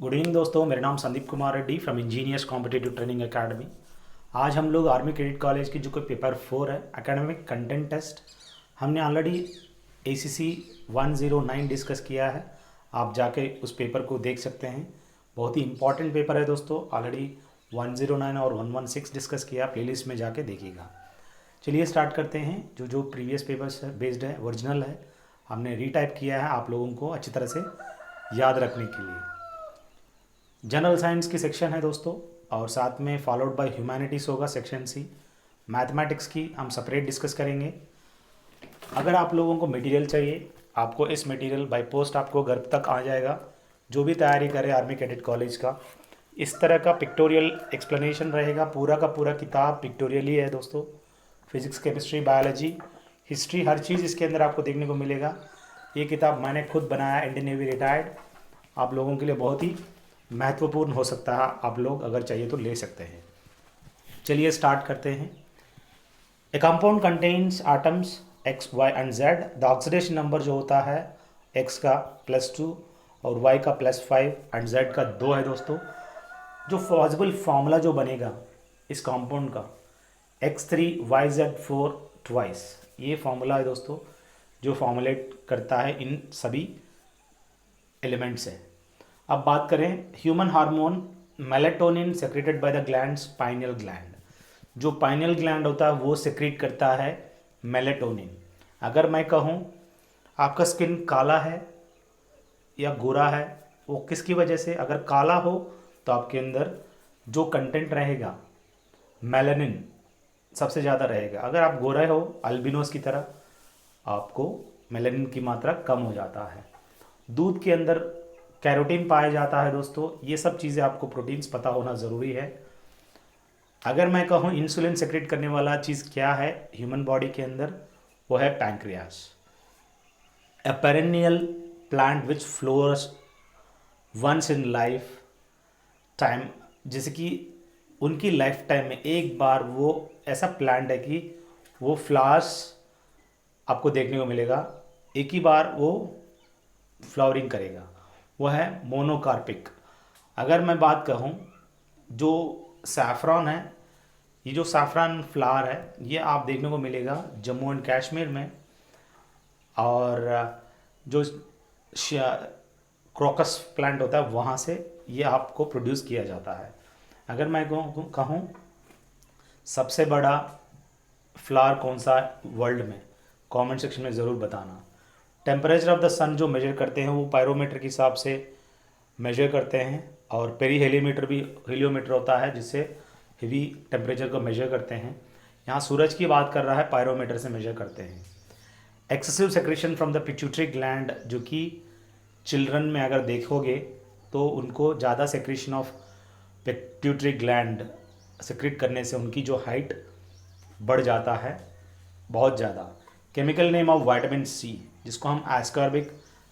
Good evening दोस्तों, मेरा नाम Sandeep Kumar Reddy from engineers competitive training academy. आज हम लोग आर्मी क्रेडिट कॉलेज की जो कोई पेपर 4 है एकेडमिक कंटेंट टेस्ट, हमने ऑलरेडी ACC 109 डिस्कस किया है। आप जाके उस पेपर को देख सकते हैं। बहुत ही इंपॉर्टेंट पेपर है दोस्तों। ऑलरेडी 109 और 116 डिस्कस किया, प्लेलिस्ट में जाके देखिएगा। चलिए स्टार्ट करते हैं। जो जो प्रीवियस पेपर्स बेस्ड है, ओरिजिनल है, हमने रीटाइप किया है आप लोगों को अच्छी तरह से याद रखने के लिए। जनरल साइंस की सेक्शन है दोस्तों, और साथ में फॉलोड बाय ह्यूमैनिटीज़ होगा सेक्शन C। मैथमेटिक्स की हम सेपरेट डिस्कस करेंगे। अगर आप लोगों को मटेरियल चाहिए, आपको इस मटेरियल बाय पोस्ट आपको घर तक आ जाएगा। जो भी तैयारी करे आर्मी कैडेट कॉलेज का, इस तरह का पिक्टोरियल एक्सप्लेनेशन रहेगा। पूरा का पूरा किताब पिक्टोरियल ही है दोस्तों। फिजिक्स, केमिस्ट्री, बायोलॉजी, हिस्ट्री, हर चीज़ इसके अंदर आपको देखने को मिलेगा। ये किताब मैंने खुद बनाया, इंडियन नेवी रिटायर्ड। आप लोगों के लिए बहुत ही महत्वपूर्ण हो सकता है, आप लोग अगर चाहिए तो ले सकते हैं। चलिए स्टार्ट करते हैं। ए compound contains atoms X, Y and Z। The oxidation number जो होता है X का +2 और Y का +5 एंड Z का 2 है दोस्तों। जो पॉसिबल फार्मूला जो बनेगा इस कंपाउंड का X3YZ4 ट्वाइस, ये फार्मूला है दोस्तों जो फॉर्मुलेट करता है इन सभी एलिमेंट्स से। अब बात करें human hormone melatonin secreted by the glands pineal gland. जो पाइनियल ग्लैंड होता है वो सेक्रेट करता है मेलेटोनिन। अगर मैं कहूँ आपका स्किन काला है या गोरा है, वो किसकी वजह से? अगर काला हो तो आपके अंदर जो कंटेंट रहेगा मेलानिन सबसे ज़्यादा रहेगा। अगर आप गोरा हो अल्बिनोस की तरह, आपको मेलानिन की मात्रा कम हो जाता है। दूध के अंदर कैरोटीन पाया जाता है दोस्तों। ये सब चीज़ें आपको प्रोटीन्स पता होना ज़रूरी है। अगर मैं कहूँ इंसुलिन सेक्रेट करने वाला चीज़ क्या है ह्यूमन बॉडी के अंदर, वो है pancreas. A perennial plant which flowers once in life time, जैसे कि उनकी लाइफ टाइम में एक बार वो ऐसा प्लांट है कि वो फ्लावर्स आपको देखने को मिलेगा, एक ही बार वो फ्लावरिंग करेगा, वो है मोनोकार्पिक। अगर मैं बात कहूँ जो सैफरॉन है, ये जो सैफरॉन फ्लावर है ये आप देखने को मिलेगा जम्मू एंड कश्मीर में, और जो क्रोकस प्लांट होता है वहाँ से ये आपको प्रोड्यूस किया जाता है। अगर मैं कहूँ सबसे बड़ा फ्लावर कौन सा वर्ल्ड में, कमेंट सेक्शन में ज़रूर बताना। टेम्परेचर ऑफ द सन जो मेजर करते हैं वो पायरोमीटर के हिसाब से मेजर करते हैं, और पेरीहेलियोमीटर भी हेलियोमीटर होता है जिससे हेवी टेम्परेचर को मेजर करते हैं। यहाँ सूरज की बात कर रहा है, पायरोमीटर से मेजर करते हैं। Excessive secretion from the pituitary gland, जो कि चिल्ड्रन में अगर देखोगे तो उनको ज़्यादा secretion of pituitary gland secrete करने से उनकी जो हाइट बढ़ जाता है बहुत ज़्यादा। Chemical name of vitamin C, जिसको हम एस्कॉर्बिक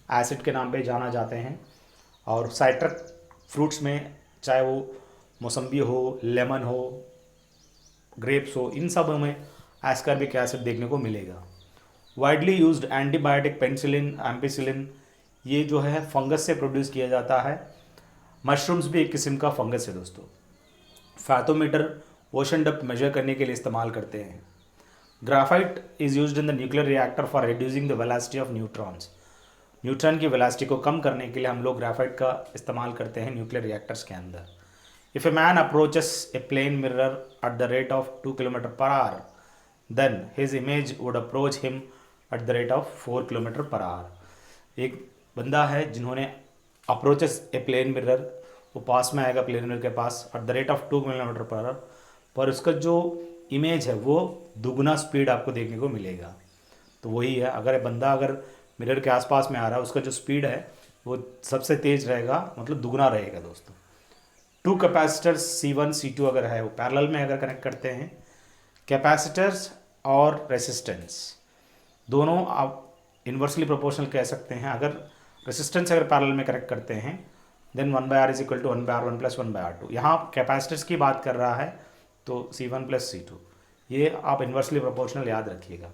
एसिड के नाम पे जाना जाते हैं। और साइट्रक फ्रूट्स में चाहे वो मौसम्बी हो, लेमन हो, ग्रेप्स हो, इन सब में एस्कॉर्बिक एसिड देखने को मिलेगा। Widely used antibiotic penicillin, ampicillin, ये जो है फंगस से प्रोड्यूस किया जाता है। मशरूम्स भी एक किस्म का फंगस है दोस्तों। फैथोमीटर ओशन डेप्थ मेजर करने के लिए इस्तेमाल करते हैं। Graphite is used in the nuclear reactor for reducing the velocity of neutrons. Neutron की वेलोसिटी को कम करने के लिए हम लोग ग्राफाइट का इस्तेमाल करते हैं न्यूक्लियर रिएक्टर्स के अंदर। If a man approaches a plane mirror at the rate of 2 kilometre पर hour, then his image would approach him at the rate of 4 kilometre पर आवर। एक बंदा है जिन्होंने अप्रोचेस ए प्लेन मिरर, वो पास में आएगा प्लेन मिरर के पास at the rate of 2 kilometre पर आवर, पर उसका जो इमेज है वो दुगना स्पीड आपको देखने को मिलेगा। तो वही है, अगर बंदा अगर मिरर के आसपास में आ रहा है, उसका जो स्पीड है वो सबसे तेज रहेगा, मतलब दुगना रहेगा दोस्तों। टू कैपेसिटर्स C1 C2 अगर है, वो पैरेलल में अगर कनेक्ट करते हैं, कैपेसिटर्स और रेसिस्टेंस दोनों आप इन्वर्सली प्रोपोर्शनल कह सकते हैं। अगर रेसिस्टेंस अगर पैरेलल में कनेक्ट करते हैं, then 1/R is equal to 1/R1 + 1/R2। यहाँ कैपेसिटर्स की बात कर रहा है तो C1 + C2, ये आप इन्वर्सली प्रोपोर्शनल याद रखिएगा।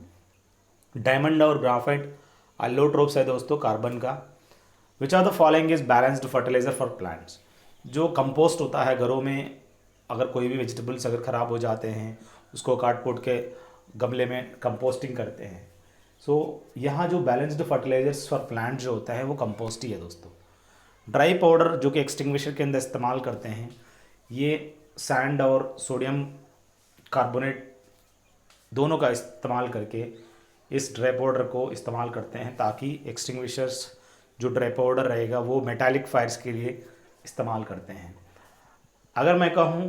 डायमंड और ग्राफाइट अल्लोट्रोप्स है दोस्तों कार्बन का। Which are the following is balanced fertiliser for plants. जो कंपोस्ट होता है घरों में, अगर कोई भी वेजिटेबल्स अगर ख़राब हो जाते हैं उसको काट पोट के गमले में कंपोस्टिंग करते हैं। सो यहाँ जो बैलेंस्ड फर्टिलाइजर्स फॉर प्लांट जो होता है वो कंपोस्ट ही है दोस्तों। ड्राई पाउडर जो कि एक्सटिंग्विशर के अंदर इस्तेमाल करते हैं, ये सैंड और सोडियम कार्बोनेट दोनों का इस्तेमाल करके इस ड्राई पाउडर को इस्तेमाल करते हैं, ताकि एक्सटिंग्विशर्स जो ड्राई पाउडर रहेगा वो मेटालिक फायर्स के लिए इस्तेमाल करते हैं। अगर मैं कहूँ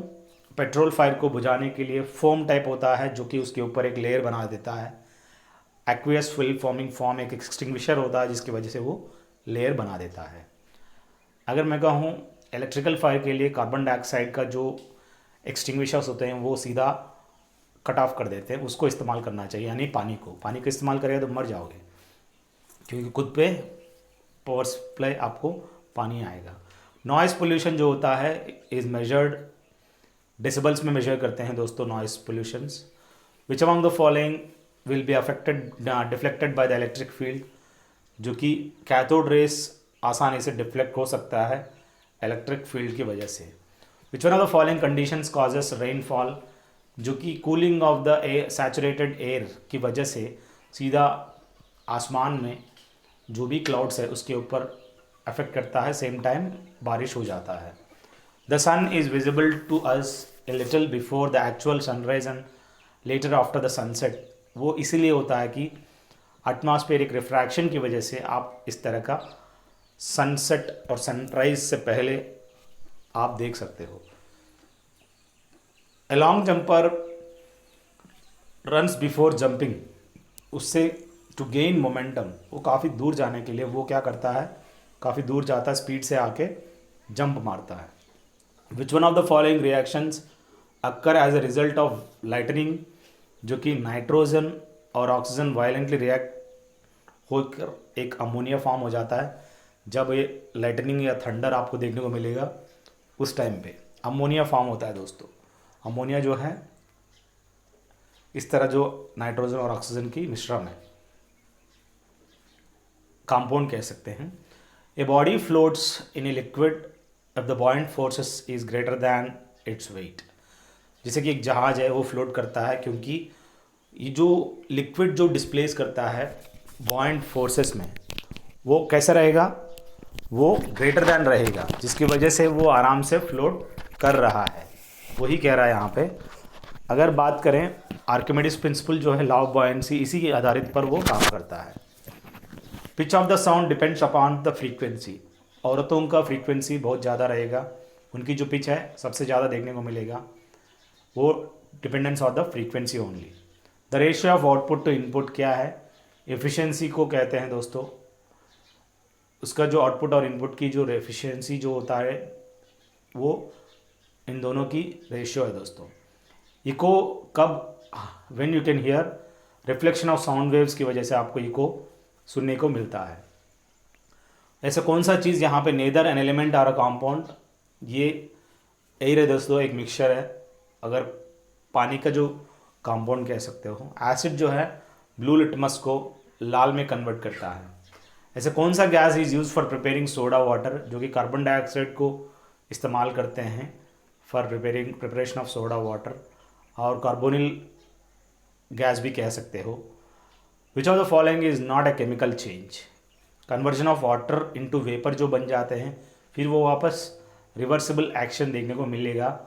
पेट्रोल फायर को बुझाने के लिए फोम टाइप होता है जो कि उसके ऊपर एक लेयर बना देता है। एक्वियस फिल्म फॉर्मिंग फॉर्म एक एक्सटिंग्विशर होता है जिसकी वजह से वो लेयर बना देता है। अगर मैं कहूँ इलेक्ट्रिकल फायर के लिए कार्बन डाइऑक्साइड का जो एक्सटिंग्विशर्स होते हैं वो सीधा कट ऑफ कर देते हैं, उसको इस्तेमाल करना चाहिए, यानी पानी का इस्तेमाल करेगा तो मर जाओगे, क्योंकि खुद पे पावर सप्लाई आपको पानी आएगा। नॉइज़ पोल्यूशन जो होता है इज़ मेजर्ड डेसिबल्स में मेजर करते हैं दोस्तों noise pollutions. Which among the following will be affected deflected by the electric field, जो कि कैथोड रेस आसानी से डिफ्लेक्ट हो सकता है इलेक्ट्रिक फील्ड की वजह से। विच one of the following conditions causes rainfall, जो कि cooling of the air saturated air की वजह से सीधा आसमान में जो भी क्लाउड्स है उसके ऊपर अफेक्ट करता है, सेम टाइम बारिश हो जाता है। The sun is visible to us a little before the actual sunrise and later after the sunset. वो इसीलिए होता है कि एटमॉस्फेरिक रिफ्रैक्शन की वजह से आप इस तरह का सनसेट और सनराइज से पहले आप देख सकते हो। A long jumper runs before jumping, उससे टू गेन मोमेंटम, वो काफ़ी दूर जाने के लिए वो क्या करता है, काफ़ी दूर जाता है, स्पीड से आके जंप मारता है। Which one of the following reactions occur as a result of lightning, जो कि नाइट्रोजन और ऑक्सीजन वायलेंटली रिएक्ट होकर एक अमोनिया फॉर्म हो जाता है। जब ये लाइटनिंग या थंडर आपको देखने को मिलेगा उस टाइम पे अमोनिया फॉर्म होता है दोस्तों। अमोनिया जो है इस तरह जो नाइट्रोजन और ऑक्सीजन की मिश्रण है, कंपाउंड कह सकते हैं। A body floats in a liquid if the बॉइंट forces is greater than its weight, जैसे कि एक जहाज है वो फ्लोट करता है क्योंकि ये जो लिक्विड जो डिस्प्लेस करता है बॉइंट फोर्सेस में वो कैसा रहेगा, वो ग्रेटर दैन रहेगा, जिसकी वजह से वो आराम से फ्लोट कर रहा है, वही कह रहा है यहाँ पे। अगर बात करें आर्किमिडीज प्रिंसिपल जो है लॉ ऑफ बॉयंसी, इसी के आधारित पर वो काम करता है। Pitch of the sound depends upon the frequency, औरतों का फ्रीक्वेंसी बहुत ज़्यादा रहेगा, उनकी जो पिच है सबसे ज़्यादा देखने को मिलेगा, वो dependence on the frequency only. The ratio of output to input क्या है, एफिशिएंसी को कहते हैं दोस्तों, उसका जो आउटपुट और इनपुट की जो एफिशिएंसी जो होता है वो इन दोनों की रेशियो है दोस्तों। इको कब, when you can hear reflection of sound waves की वजह से आपको इको सुनने को मिलता है। ऐसा कौन सा चीज़ यहाँ पे नेदर एन एलिमेंट और अ कॉम्पाउंड, ये एयर है दोस्तों, एक मिक्सचर है। अगर पानी का जो कंपाउंड कह सकते हो, एसिड जो है ब्लू लिटमस को लाल में कन्वर्ट करता है। ऐसे कौन सा gas is use for preparing soda water, जो कि कार्बन डाइऑक्साइड को इस्तेमाल करते हैं for preparation of soda water, और कार्बोनिल गैस भी कह सकते हो। विच of the following is not a chemical change, conversion of water into vapour जो बन जाते हैं फिर वो वापस रिवर्सिबल एक्शन देखने को मिलेगा,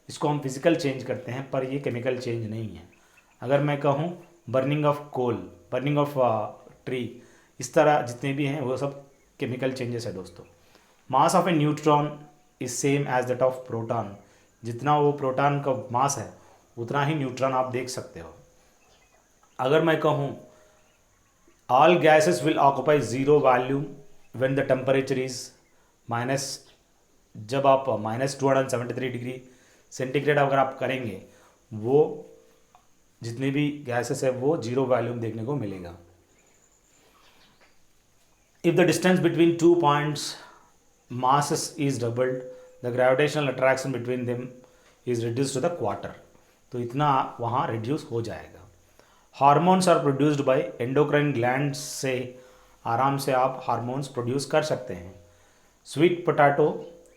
इसको हम फिजिकल चेंज करते हैं, पर ये केमिकल चेंज नहीं है। अगर मैं कहूँ burning of coal, burning of tree, इस तरह जितने भी हैं वो सब केमिकल चेंजेस है दोस्तों। Mass of a neutron is same as that of proton, जितना वो प्रोटॉन का मास है उतना ही न्यूट्रॉन आप देख सकते हो। अगर मैं कहूँ all gases will occupy zero volume when the temperature is minus, जब आप -273 डिग्री सेंटीग्रेड अगर आप करेंगे वो जितने भी गैसेस है वो जीरो वॉल्यूम देखने को मिलेगा। If the distance between 2 points masses is doubled, the gravitational attraction between them is reduced to the quarter, तो इतना वहाँ रिड्यूस हो जाएगा। Hormones are produced by endocrine glands, से आराम से आप हार्मोन्स प्रोड्यूस कर सकते हैं। स्वीट पोटैटो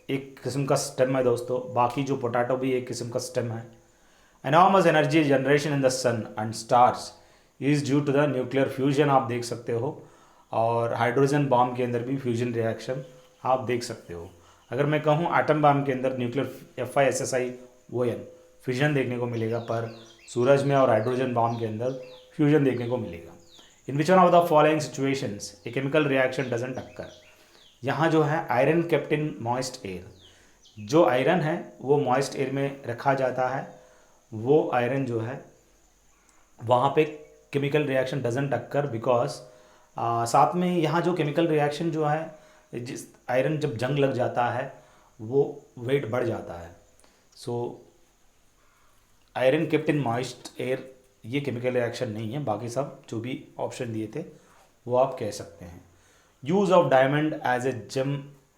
एक किस्म का स्टेम है दोस्तों, बाकी जो पोटैटो भी एक किस्म का स्टेम है। Enormous energy generation in the sun and stars is due to the nuclear fusion, आप देख सकते हो। और हाइड्रोजन बॉम्ब के अंदर भी फ्यूजन रिएक्शन आप देख सकते हो। अगर मैं कहूँ एटम बॉम्ब के अंदर न्यूक्लियर FISSION फ्यूजन देखने को मिलेगा, पर सूरज में और हाइड्रोजन बॉम्ब के अंदर फ्यूजन देखने को मिलेगा। In which one of the following situations a chemical reaction doesn't occur. यहाँ जो है iron kept in moist air, जो आयरन है वो मॉइस्ट एयर में रखा जाता है, वो आयरन जो है वहाँ पे chemical reaction doesn't occur because साथ में यहाँ जो केमिकल रिएक्शन जो है, जिस आयरन जब जंग लग जाता है वो वेट बढ़ जाता है। So iron kept in moist air ये केमिकल रिएक्शन नहीं है, बाकी सब जो भी ऑप्शन दिए थे वो आप कह सकते हैं। Use of diamond as a gem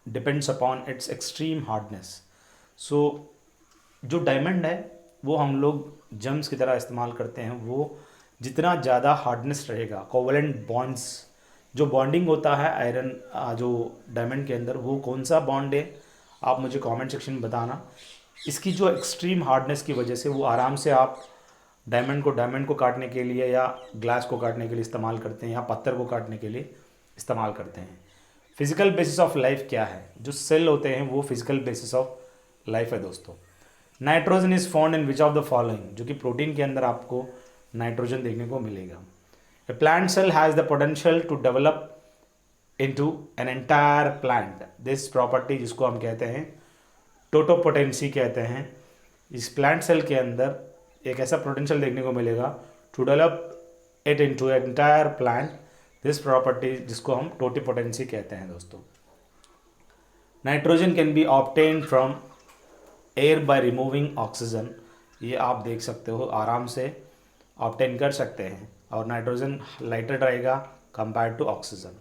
depends upon its extreme hardness. So जो डायमंड है वो हम लोग जेम्स की तरह इस्तेमाल करते हैं, वो जितना ज़्यादा हार्डनेस रहेगा, कोवलेंट बॉन्ड्स जो बॉन्डिंग होता है आयरन जो डायमंड के अंदर, वो कौन सा बॉन्ड है आप मुझे कमेंट सेक्शन में बताना। इसकी जो एक्सट्रीम हार्डनेस की वजह से वो आराम से आप डायमंड को काटने के लिए या ग्लास को काटने के लिए इस्तेमाल करते हैं, या पत्थर को काटने के लिए इस्तेमाल करते हैं। फिजिकल बेसिस ऑफ लाइफ क्या है, जो सेल होते हैं वो फिजिकल बेसिस ऑफ लाइफ है दोस्तों। Nitrogen is found in which of the following, जो कि प्रोटीन के अंदर आपको नाइट्रोजन देखने को मिलेगा। A plant cell has the potential to develop into an entire plant, this property जिसको हम कहते हैं टोटोपोटेंसी कहते हैं। इस प्लांट सेल के अंदर एक ऐसा पोटेंशियल देखने को मिलेगा to develop it into entire plant, this property जिसको हम टोटोपोटेंसी कहते हैं दोस्तों। Nitrogen can be obtain from air by removing oxygen, ये आप देख सकते हो आराम से ऑब्टेन कर सकते हैं, और नाइट्रोजन लाइटर रहेगा compare to oxygen.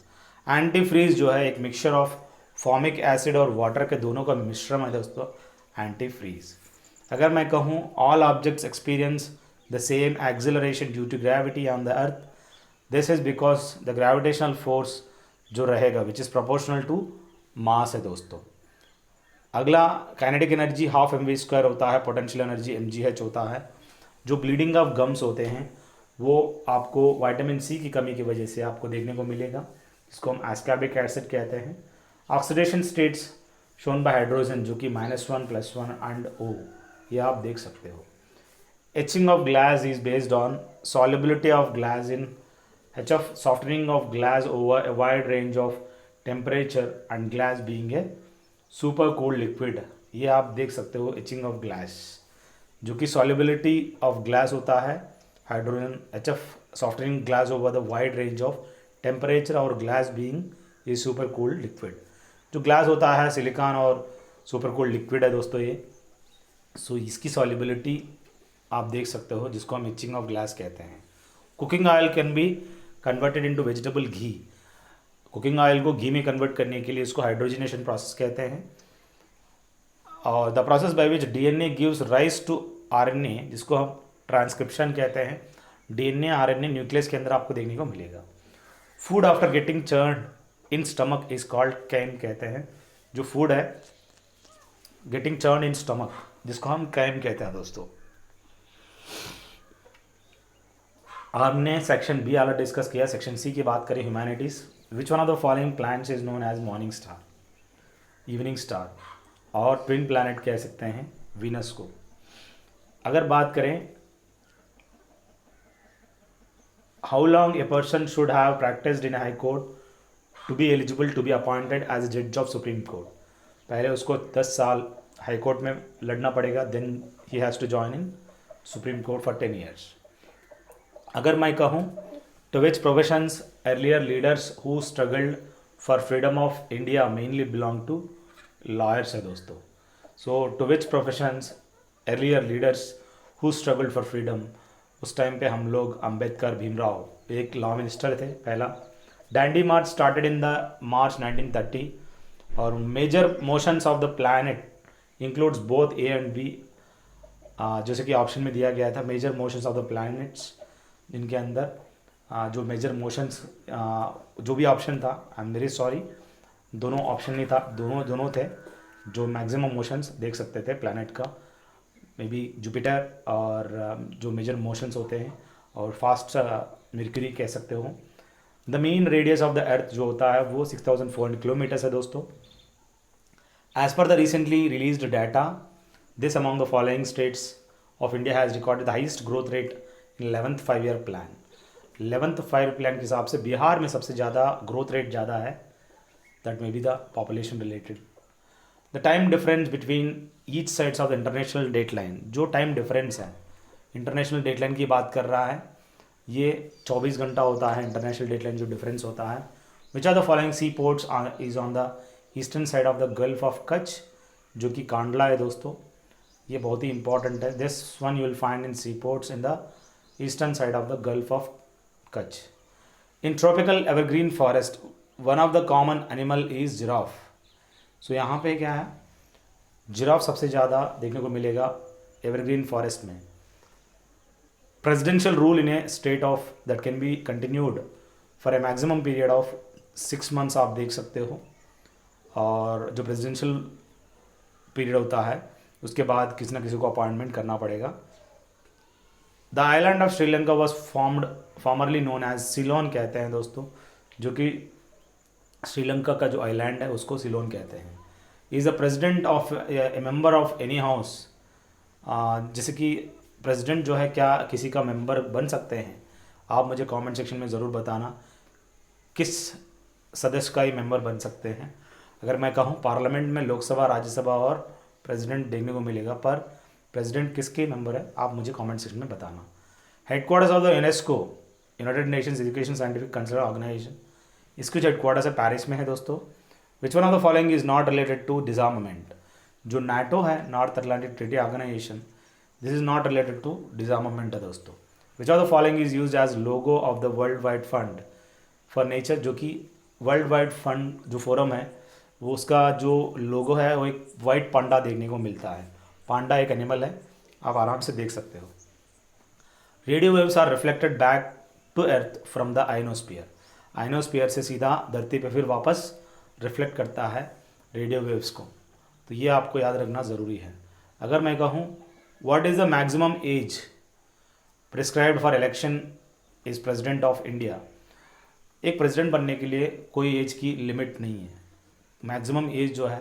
Antifreeze जो है एक मिक्सचर ऑफ फॉर्मिक एसिड और वाटर के दोनों का मिश्रण है दोस्तों, एंटी फ्रीज। अगर मैं कहूँ all objects experience the same acceleration due to gravity on the earth, this is because the gravitational force जो रहेगा which is proportional to mass है दोस्तों। अगला काइनेटिक एनर्जी हाफ mv² होता है, पोटेंशियल एनर्जी mgh होता है। जो ब्लीडिंग ऑफ गम्स होते हैं वो आपको विटामिन सी की कमी की वजह से आपको देखने को मिलेगा, इसको हम एस्कॉर्बिक एसिड कहते हैं। Oxidation states shown by hydrogen जो कि -1 +1 एंड O, ये आप देख सकते हो। Etching of glass is based on solubility of glass in HF, softening of glass over a wide range of temperature and glass being a super cold liquid, ये आप देख सकते हो एचिंग ऑफ ग्लास, जो कि solubility ऑफ ग्लास होता है hydrogen HF, softening glass over the wide range of temperature और glass being a super cold liquid। जो ग्लास होता है सिलिकॉन और सुपर कोल्ड लिक्विड है दोस्तों ये। सो इसकी solubility आप देख सकते हो जिसको हम एचिंग ऑफ ग्लास कहते हैं। Cooking oil can be converted into vegetable ghee, cooking oil को घी में कन्वर्ट करने के लिए इसको हाइड्रोजनेशन प्रोसेस कहते हैं। और the process by which DNA gives rise to RNA, जिसको हम ट्रांसक्रिप्शन कहते हैं। DNA RNA न्यूक्लियस के अंदर आपको देखने को मिलेगा। Food after getting churn in stomach is called chyme कहते हैं। जो फूड है गेटिंग चर्न इन स्टमक जिसको हम कैम कहते हैं दोस्तों। हमने सेक्शन बी वाला डिस्कस किया, सेक्शन सी की बात करें humanities. Which one of the following planets is known as morning star, evening star, और ट्विन प्लैनेट कह सकते हैं वीनस को। अगर बात करें how long a person should have practised in high court to be eligible to be appointed as a जज of supreme court, पहले उसको 10 साल हाई कोर्ट में लड़ना पड़ेगा, then he has to join in supreme court for 10 years। अगर मैं कहूँ to which professions earlier leaders who struggled for freedom of India mainly belong to lawyers है दोस्तों। So to which professions earlier leaders who struggled for freedom, उस time पे हम लोग अंबेडकर भीमराव एक लॉ मिनिस्टर थे पहला। Dandi march started in the March 1930 और major motions of the planet includes both A and B, जैसे कि ऑप्शन में दिया गया था major motions of the planets, जिनके अंदर जो मेजर मोशंस जो भी ऑप्शन था, आई एम वेरी सॉरी दोनों ऑप्शन नहीं था, दोनों थे जो मैक्सिमम मोशंस देख सकते थे प्लैनेट का, मे बी जुपिटर, और जो मेजर मोशंस होते हैं, और फास्ट मर्क्यूरी कह सकते हो। The main radius of the earth जो होता है वो 6400 किलोमीटर्स है दोस्तों। As per the recently released data, this among the following states of India has recorded the highest growth rate in 11th 5-year plan. 11th 5-year plan के हिसाब से बिहार में सबसे ज़्यादा ग्रोथ रेट ज़्यादा है, that may be the population related. The time difference between each sides of the international date line, जो time difference है इंटरनेशनल डेट लाइन की बात कर रहा है, ये 24 घंटा होता है इंटरनेशनल डेट लाइन जो डिफरेंस होता है। Which are the following sea ports is on the eastern side of the gulf of Kutch, जो कि कांडला है दोस्तों, ये बहुत ही इंपॉर्टेंट है। This one you will find in sea ports in the eastern side of the gulf of Kutch. In tropical evergreen forest one of the common animal is giraffe. So यहाँ पे क्या है, जिराफ सबसे ज़्यादा देखने को मिलेगा एवरग्रीन फॉरेस्ट में। presidential rule in a state of that can be continued for a maximum period of 6 months आप देख सकते हो, और जो प्रेसिडेंशियल पीरियड होता है उसके बाद किसी ना किसी को अपॉइंटमेंट करना पड़ेगा। The island of Sri Lanka was formerly known as Ceylon कहते हैं दोस्तों, जो कि श्रीलंका का जो आइलैंड है उसको सिलोन कहते हैं। Is a president of A member of any house, जैसे कि प्रेसिडेंट जो है क्या किसी का मेंबर बन सकते हैं, आप मुझे कमेंट सेक्शन में ज़रूर बताना किस सदस्य का ही मेंबर बन सकते हैं। अगर मैं कहूँ पार्लियामेंट में लोकसभा, राज्यसभा और प्रेसिडेंट देखने को मिलेगा, पर प्रेसिडेंट किसके मेंबर है आप मुझे कमेंट सेक्शन में बताना। Headquarters of the UNESCO, United Nations Education Scientific Cultural Organisation, इसके जो हेडक्वार्टर्स है पेरिस में है दोस्तों। Which one of the following is not related to disarmament, जो नाटो है North Atlantic Treaty Organisation, this is not related to disarmament है दोस्तों। Which of the following is use as logo of the World Wide Fund for Nature, जो कि World Wide Fund जो forum है वो उसका जो लोगो है वो एक वाइट पांडा देखने को मिलता है। पांडा एक एनिमल है, आप आराम से देख सकते हो। Radio waves are reflected back to earth from the ionosphere, ionosphere से सीधा धरती पे फिर वापस रिफ्लेक्ट करता है रेडियो वेव्स को, तो ये आपको याद रखना ज़रूरी है। अगर मैं कहूँ what is the maximum age prescribed for election is president of India, एक प्रेसिडेंट बनने के लिए कोई एज की लिमिट नहीं है, मैक्सिमम एज जो है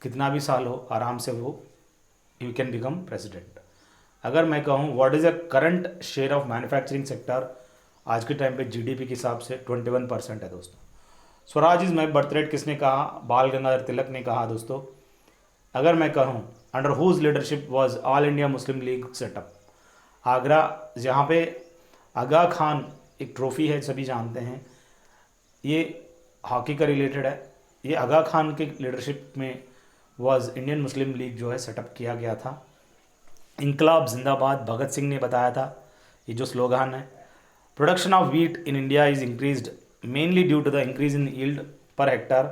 कितना भी साल हो आराम से वो यू कैन बिकम प्रेसिडेंट। अगर मैं कहूँ what is a current share of manufacturing sector, आज के टाइम पे जीडीपी के हिसाब से 21% है दोस्तों। Swaraj is my birth rate किसने कहा, बाल गंगाधर तिलक ने कहा दोस्तों। अगर मैं कहूँ under whose leadership was All India Muslim League set up, Agra, जहाँ पे आगा खान एक ट्रॉफी है सभी जानते हैं, ये हॉकी का रिलेटेड है। ये आगा खान के लीडरशिप में वाज इंडियन मुस्लिम लीग जो है सेटअप किया गया था। इनकलाब जिंदाबाद भगत सिंह ने बताया था, ये जो स्लोगान है। Production of wheat in India is increased mainly due to the increase in yield per hectare,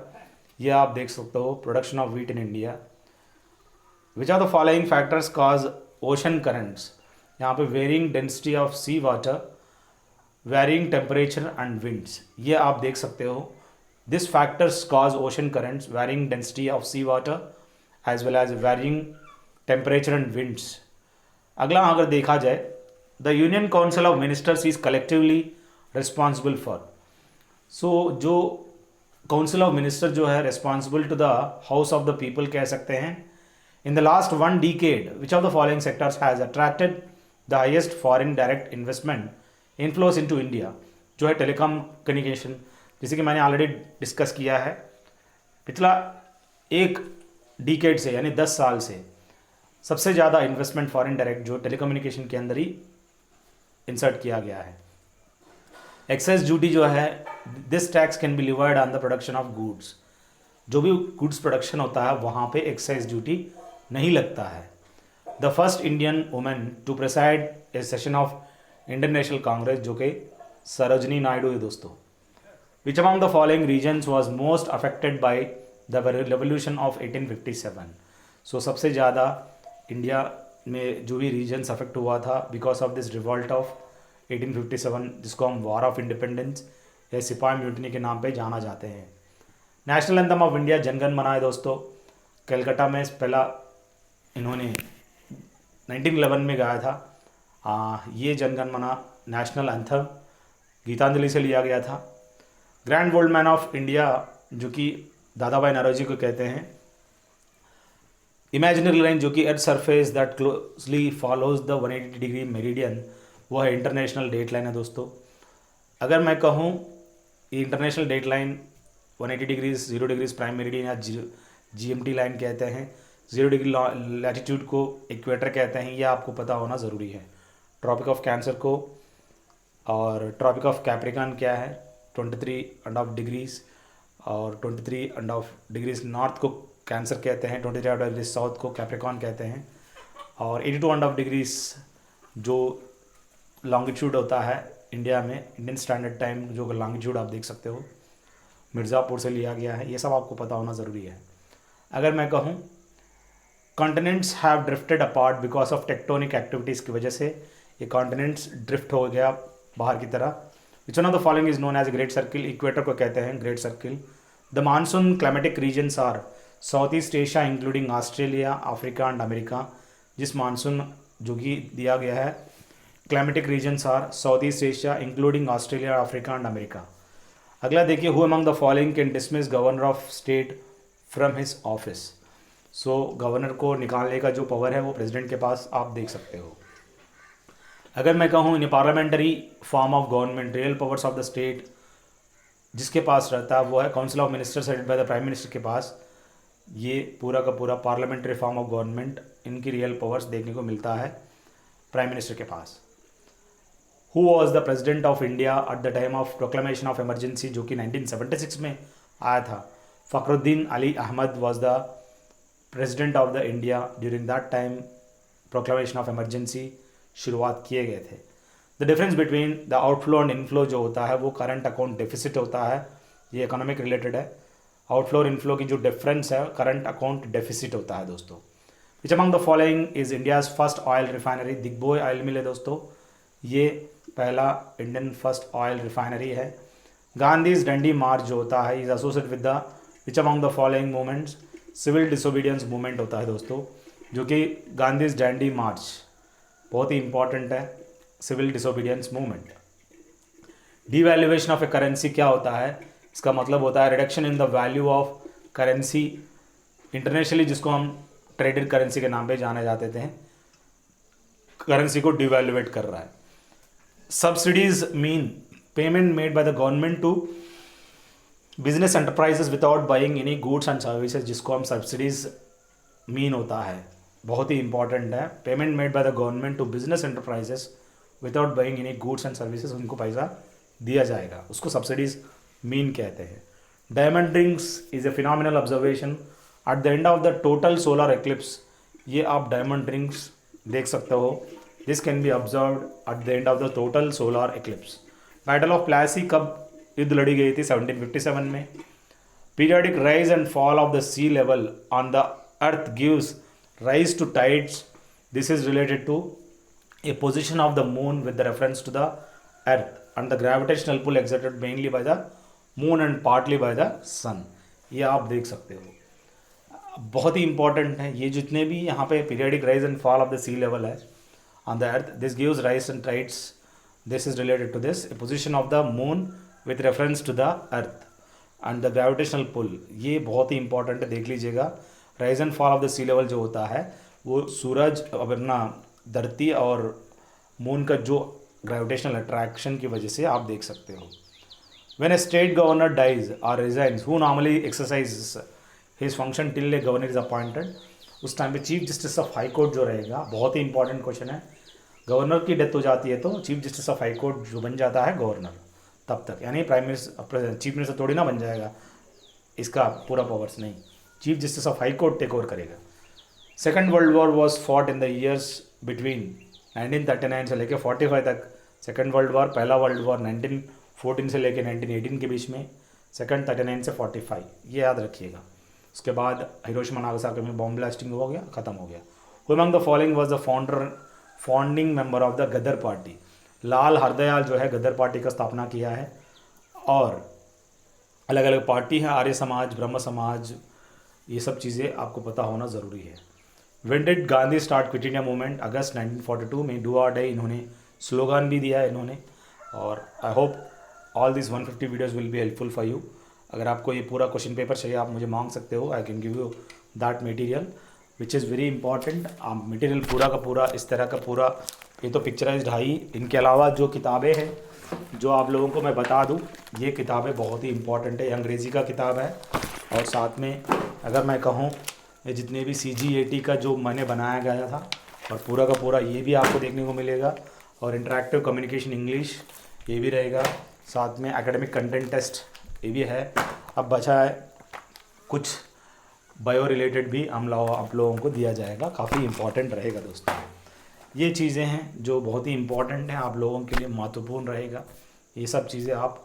ये आप देख सकते हो production of wheat in India. Which are the following factors cause ocean currents, यहाँ पे varying density of sea water, varying temperature and winds, ये आप देख सकते हो। This factors cause ocean currents, varying density of sea water as well as varying temperature and winds. अगला अगर देखा जाए the union council of ministers is collectively responsible for, so जो काउंसिल ऑफ मिनिस्टर जो है responsible to the house of the people कह सकते हैं। In the last 1 decade which of the following sectors has attracted the highest foreign direct investment inflows into India, जो है telecom communication, जैसे कि मैंने ऑलरेडी डिस्कस किया है। पिछला 1 decade से यानी 10 साल से सबसे ज़्यादा इन्वेस्टमेंट फॉरेन डायरेक्ट जो टेलीकम्युनिकेशन के अंदर ही इंसर्ट किया गया है। एक्साइज ड्यूटी जो है, this tax can be levied on the production of goods, जो भी गुड्स प्रोडक्शन होता है वहाँ पे एक्साइज ड्यूटी नहीं लगता है। The first Indian women to preside a session of Indian National Congress, जो कि सरोजनी नायडू है दोस्तों। Which among the following regions was most affected by the revolution of 1857, so सबसे ज़्यादा इंडिया में जो भी रीजन्स अफेक्ट हुआ था because of this revolt of 1857, जिसको हम वॉर ऑफ इंडिपेंडेंस या सिपाही म्यूटनी के नाम पे जाना जाते हैं। नेशनल एंथम ऑफ इंडिया जनगण मन है दोस्तों। कलकत्ता में पहला इन्होंने 1911 में गाया था। ये जनगण मना नेशनल एंथम गीतांजलि से लिया गया था। Grand old man of India जो कि दादा भाई नौरोजी को कहते हैं। इमेजिनरी लाइन जो कि earth surface that closely follows the 180 degree meridian, वो है इंटरनेशनल डेट लाइन है दोस्तों। अगर मैं कहूँ international date line 180 degrees 0 degrees prime meridian या GMT लाइन कहते हैं। 0 डिग्री लैटिट्यूड को इक्वेटर कहते हैं, यह आपको पता होना ज़रूरी है। ट्रॉपिक ऑफ कैंसर को और ट्रॉपिक ऑफ कैप्रिकॉन क्या है 23.5 डिग्रीज, और 23.5 डिग्रीज नॉर्थ को कैंसर कहते हैं, 23 डिग्रीज साउथ को कैप्रिकॉन कहते हैं, और 82.5 डिग्रीज जो लॉन्गिट्यूड होता है इंडिया में, इंडियन स्टैंडर्ड टाइम जो लॉन्गिट्यूड आप देख सकते हो, मिर्ज़ापुर से लिया गया है। ये सब आपको पता होना ज़रूरी है। अगर मैं कहूँ continents have drifted apart because of tectonic activities की वजह से ये कॉन्टिनेंट्स ड्रिफ्ट हो गया बाहर की तरफ। Which one of the following is known as great circle, equator को कहते हैं great circle. The monsoon climatic regions are south east Asia including Australia, Africa and America. जिस मानसून जो कि दिया गया है climatic regions are south east Asia including Australia, Africa and America. अगला देखिए, who among the following can dismiss governor of state from his office. So governor को निकालने का जो पावर है वो प्रेसिडेंट के पास आप देख सकते हो। अगर मैं कहूँ in parliamentary form of government real powers of the state जिसके पास रहता है वो है council of ministers headed by the prime minister के पास। ये पूरा का पूरा पार्लियामेंट्री फॉर्म ऑफ गवर्नमेंट, इनकी रियल पावर्स देखने को मिलता है प्राइम मिनिस्टर के पास। Who was the president of India at the time of proclamation of emergency जो कि 1976 में आया था। Fakhruddin Ali Ahmad was the president of the India during that time proclamation of emergency शुरुआत किए गए थे। The difference between the outflow and inflow जो होता है वो करंट अकाउंट डेफिसिट होता है, ये इकोनॉमिक रिलेटेड है। आउटफ्लो और इनफ्लो की जो डिफरेंस है करंट अकाउंट डेफिसिट होता है दोस्तों। Which among the following is India's first oil refinery, Digboi oil mill है दोस्तों, ये पहला इंडियन फर्स्ट ऑयल रिफाइनरी है। गांधीज डंडी मार्च जो होता है is associated with the which among the following movements, civil disobedience movement होता है दोस्तों, जो कि गांधीज डंडी मार्च बहुत ही इंपॉर्टेंट है, civil disobedience movement. Devaluation of a currency क्या होता है, इसका मतलब होता है reduction in the value of currency internationally, जिसको हम ट्रेडेड करेंसी के नाम पे जाने जाते थे, करेंसी को डिवैल्यूएट कर रहा है। Subsidies mean payment made by the government to business enterprises without buying any goods and services, जिसको हम सब्सिडीज मीन होता है, बहुत ही इंपॉर्टेंट है। Payment made by the government to business enterprises without buying any goods and services, उनको पैसा दिया जाएगा, उसको सब्सिडीज मीन कहते हैं। Diamond rings is a phenomenal observation at the end of the total solar eclipse, ये आप डायमंड रिंग्स देख सकते हो। This can be observed at the end of the total solar eclipse. Battle of Plassey कब युद्ध लड़ी गई थी 1757 में। Periodic rise and fall of the sea level on the earth gives rise to tides. This is related to a position of the moon with the reference to the earth and the gravitational pull exerted mainly by the moon and partly by the sun. ये आप देख सकते हो, बहुत ही important है ये जितने भी यहाँ पे periodic rise and fall of the sea level है on the earth, this gives rise and tides, this is related to this, a position of the moon with reference to the earth and the gravitational pull, ये बहुत ही important है, देख लीजिएगा। Rise and fall of the sea level जो होता है वो सूरज अपना धरती और मून का जो ग्रेविटेशनल अट्रैक्शन की वजह से आप देख सकते हो। When a state governor dies और resigns who normally exercise his function till a governor is appointed, उस टाइम पे chief justice of high court जो रहेगा, बहुत ही इंपॉर्टेंट क्वेश्चन है। गवर्नर की डेथ हो जाती है तो chief justice of high court जो बन जाता है गवर्नर तब तक, यानी प्राइम मिनिस्टर चीफ मिनिस्टर थोड़ी ना बन जाएगा, इसका पूरा पावर्स नहीं, chief justice of high court take over करेगा। Second world war was fought in the years between 1939 से लेके 45 तक सेकेंड वर्ल्ड वॉर, पहला वर्ल्ड वॉर 1914 से लेके 1918 के बीच में, सेकेंड 39 से 45, ये याद रखिएगा। उसके बाद हिरोशिमा नागासाकी में बॉम्ब ब्लास्टिंग हो गया, ख़त्म हो गया। Who among the following was the founding member of the Ghadar party, Lal Hardayal जो है गदर पार्टी का स्थापना किया है, और अलग अलग पार्टी हैं, आर्य समाज, ब्रह्म समाज, ये सब चीज़ें आपको पता होना ज़रूरी है। When did Gandhi start quit India movement? अगस्त 1942 में। डू और डाई इन्होंने स्लोगन भी दिया है इन्होंने। और I hope all this 150 videos will be helpful for you. अगर आपको ये पूरा क्वेश्चन पेपर चाहिए आप मुझे मांग सकते हो, I can give you that material which is very important. Material पूरा का पूरा इस तरह का पूरा, ये तो पिक्चराइज्ड है ही। इनके अलावा जो किताबें हैं जो आप लोगों को मैं बता दूं, ये किताबें बहुत ही इंपॉर्टेंट है। अंग्रेज़ी का किताब है और साथ में अगर मैं कहूँ ये जितने भी CGAT का जो मैंने बनाया गया था और पूरा का पूरा ये भी आपको देखने को मिलेगा। और इंटरेक्टिव कम्युनिकेशन इंग्लिश ये भी रहेगा, साथ में एकेडमिक कंटेंट टेस्ट ये भी है। अब बचा है कुछ बायो रिलेटेड भी आप लोगों को दिया जाएगा, काफ़ी इंपॉर्टेंट रहेगा दोस्तों। ये चीज़ें हैं जो बहुत ही इंपॉर्टेंट हैं, आप लोगों के लिए महत्वपूर्ण रहेगा। ये सब चीज़ें आप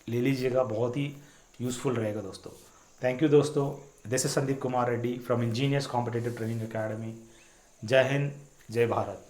ले लीजिएगा, बहुत ही यूज़फुल रहेगा दोस्तों। थैंक यू दोस्तों। This is Sandeep Kumar Reddy from engineers competitive training academy. जय हिंद, जय भारत।